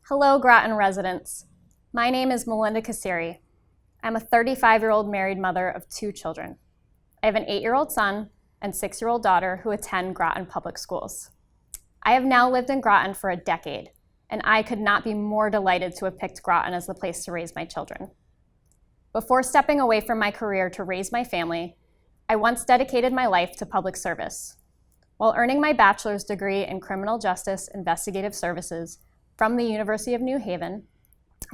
Hello, Groton residents. My name is Melinda Cassiere. I'm a 35-year-old married mother of 2 children. I have an 8-year-old son and 6-year-old daughter who attend Groton Public Schools. I have now lived in Groton for a decade, and I could not be more delighted to have picked Groton as the place to raise my children. Before stepping away from my career to raise my family, I once dedicated my life to public service. While earning my bachelor's degree in criminal justice investigative services from the University of New Haven,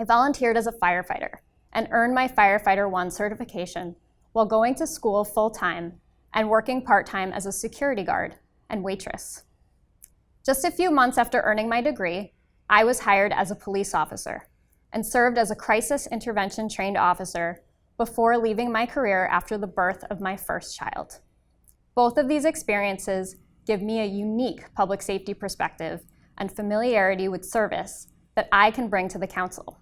I volunteered as a firefighter and earned my Firefighter 1 certification while going to school full-time and working part-time as a security guard and waitress. Just a few months after earning my degree, I was hired as a police officer and served as a crisis intervention trained officer before leaving my career after the birth of my first child. Both of these experiences give me a unique public safety perspective and familiarity with service that I can bring to the council.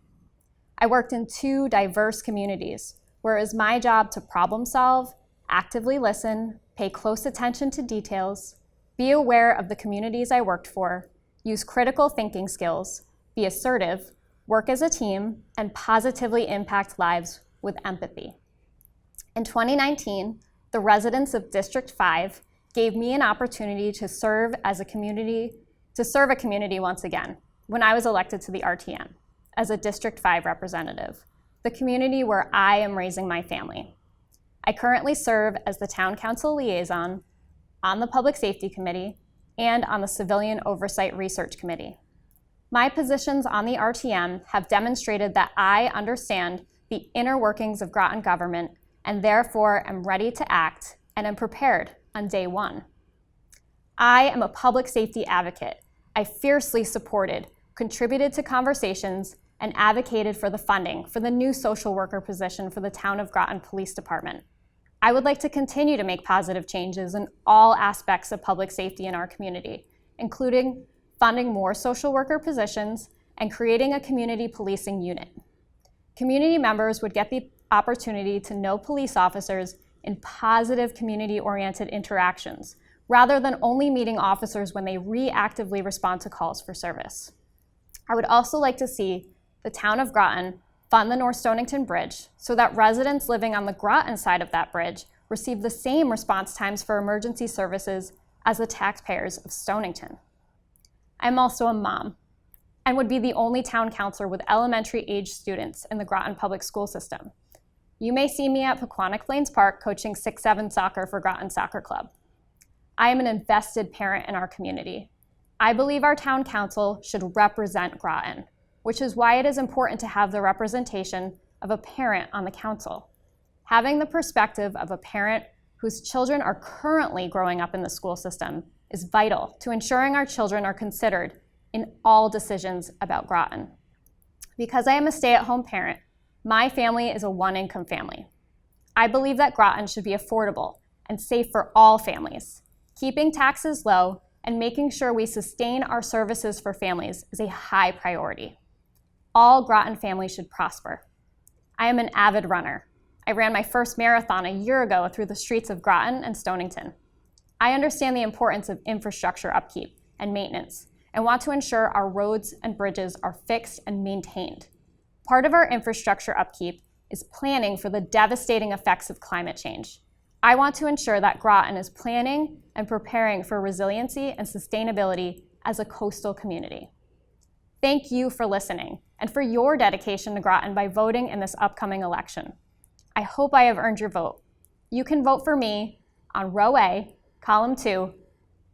I worked in 2 diverse communities where it was my job to problem solve, actively listen, pay close attention to details, be aware of the communities I worked for, use critical thinking skills, be assertive, work as a team, and positively impact lives with empathy. In 2019, the residents of District 5 gave me an opportunity to serve a community once again when I was elected to the RTM as a District 5 representative, the community where I am raising my family. I currently serve as the Town Council liaison on the Public Safety Committee and on the Civilian Oversight Research Committee. My positions on the RTM have demonstrated that I understand the inner workings of Groton government and therefore am ready to act and am prepared on day one. I am a public safety advocate. I fiercely supported, contributed to conversations, and advocated for the funding for the new social worker position for the Town of Groton Police Department. I would like to continue to make positive changes in all aspects of public safety in our community, including funding more social worker positions and creating a community policing unit. Community members would get the opportunity to know police officers in positive community-oriented interactions, rather than only meeting officers when they reactively respond to calls for service. I would also like to see the Town of Groton fund the North Stonington Bridge so that residents living on the Groton side of that bridge receive the same response times for emergency services as the taxpayers of Stonington. I'm also a mom and would be the only town councilor with elementary age students in the Groton public school system. You may see me at Pequannock Plains Park coaching 6-7 soccer for Groton Soccer Club. I am an invested parent in our community. I believe our town council should represent Groton, which is why it is important to have the representation of a parent on the council. Having the perspective of a parent whose children are currently growing up in the school system is vital to ensuring our children are considered in all decisions about Groton. Because I am a stay-at-home parent, my family is a 1-income family. I believe that Groton should be affordable and safe for all families. Keeping taxes low and making sure we sustain our services for families is a high priority. All Groton families should prosper. I am an avid runner. I ran my first marathon a year ago through the streets of Groton and Stonington. I understand the importance of infrastructure upkeep and maintenance and want to ensure our roads and bridges are fixed and maintained. Part of our infrastructure upkeep is planning for the devastating effects of climate change. I want to ensure that Groton is planning and preparing for resiliency and sustainability as a coastal community. Thank you for listening and for your dedication to Groton by voting in this upcoming election. I hope I have earned your vote. You can vote for me on row A, column 2,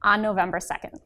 on November 2nd.